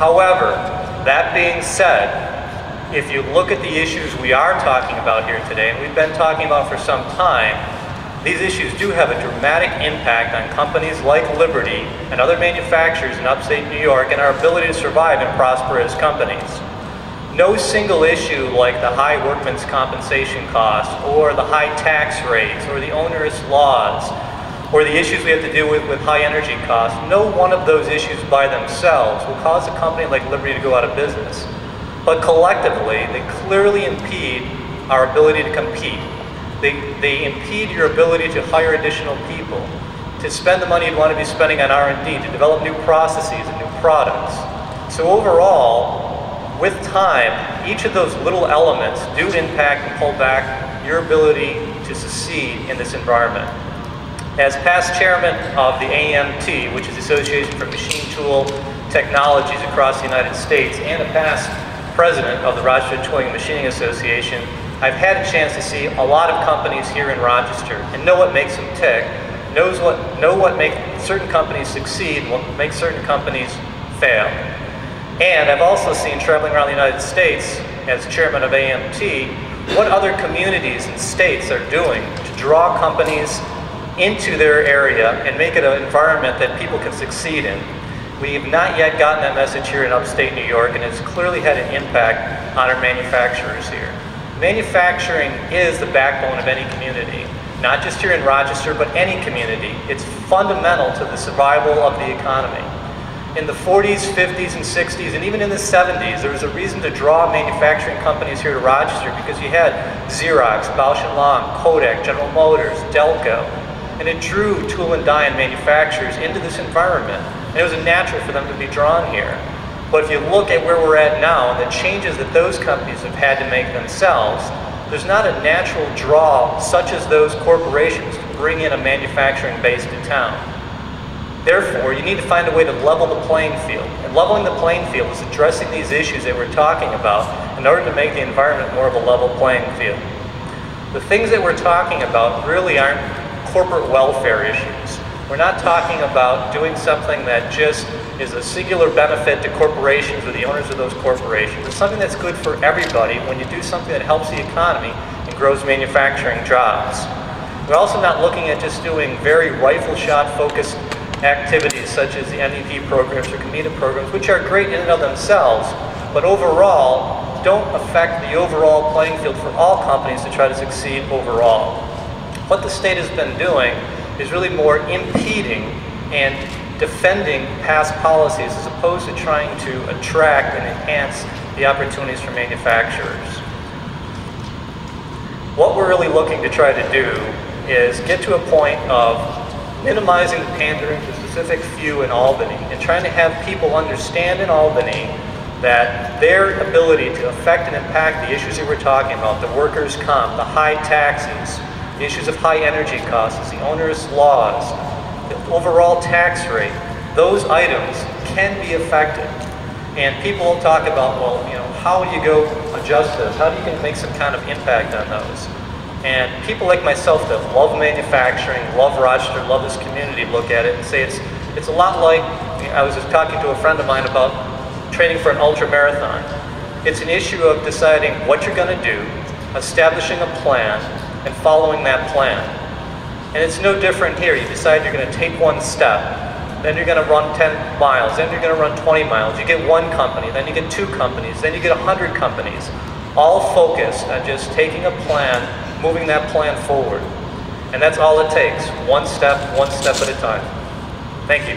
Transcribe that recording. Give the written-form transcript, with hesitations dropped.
However, that being said, if you look at the issues we are talking about here today, and we've been talking about for some time, these issues do have a dramatic impact on companies like Liberty and other manufacturers in upstate New York and our ability to survive and prosper as companies. No single issue like the high workman's compensation costs or the high tax rates or the onerous laws or the issues we have to deal with high energy costs, no one of those issues by themselves will cause a company like Liberty to go out of business. But collectively, they clearly impede our ability to compete. They impede your ability to hire additional people, to spend the money you want to be spending on R&D, to develop new processes and new products. So overall, with time, each of those little elements do impact and pull back your ability to succeed in this environment. As past chairman of the AMT, which is the Association for Machine Tool Technologies across the United States, and a past president of the Rochester Tooling and Machining Association, I've had a chance to see a lot of companies here in Rochester and know what makes them tick, know what makes certain companies succeed, what makes certain companies fail. And I've also seen, traveling around the United States as chairman of AMT, what other communities and states are doing to draw companies into their area and make it an environment that people can succeed in. We have not yet gotten that message here in upstate New York, and it's clearly had an impact on our manufacturers here. Manufacturing is the backbone of any community, not just here in Rochester, but any community. It's fundamental to the survival of the economy. In the 40s, 50s, and 60s, and even in the 70s, there was a reason to draw manufacturing companies here to Rochester because you had Xerox, Bausch & Lomb, Kodak, General Motors, Delco, and it drew tool and die and manufacturers into this environment. And it was natural for them to be drawn here. But if you look at where we're at now and the changes that those companies have had to make themselves, there's not a natural draw such as those corporations to bring in a manufacturing base to town. Therefore, you need to find a way to level the playing field. And leveling the playing field is addressing these issues that we're talking about in order to make the environment more of a level playing field. The things that we're talking about really aren't corporate welfare issues. We're not talking about doing something that just is a singular benefit to corporations or the owners of those corporations. It's something that's good for everybody when you do something that helps the economy and grows manufacturing jobs. We're also not looking at just doing very rifle shot focused activities such as the MEP programs or COMITA programs, which are great in and of themselves, but overall don't affect the overall playing field for all companies to try to succeed overall. What the state has been doing is really more impeding and defending past policies as opposed to trying to attract and enhance the opportunities for manufacturers. What we're really looking to try to do is get to a point of minimizing the pandering to a specific few in Albany and trying to have people understand in Albany that their ability to affect and impact the issues that we're talking about, the workers' comp, the high taxes, the issues of high energy costs, the onerous laws, the overall tax rate, those items can be affected. And people will talk about, well, you know, how do you go adjust those? How do you make some kind of impact on those? And people like myself that love manufacturing, love Rochester, love this community, look at it and say it's a lot like, I was just talking to a friend of mine about training for an ultra marathon. It's an issue of deciding what you're going to do, establishing a plan, and following that plan. And it's no different here. You decide you're going to take one step, then you're going to run 10 miles, then you're going to run 20 miles. You get one company, then you get 2 companies, then you get 100 companies, all focused on just taking a plan, moving that plan forward. And that's all it takes, one step at a time. Thank you.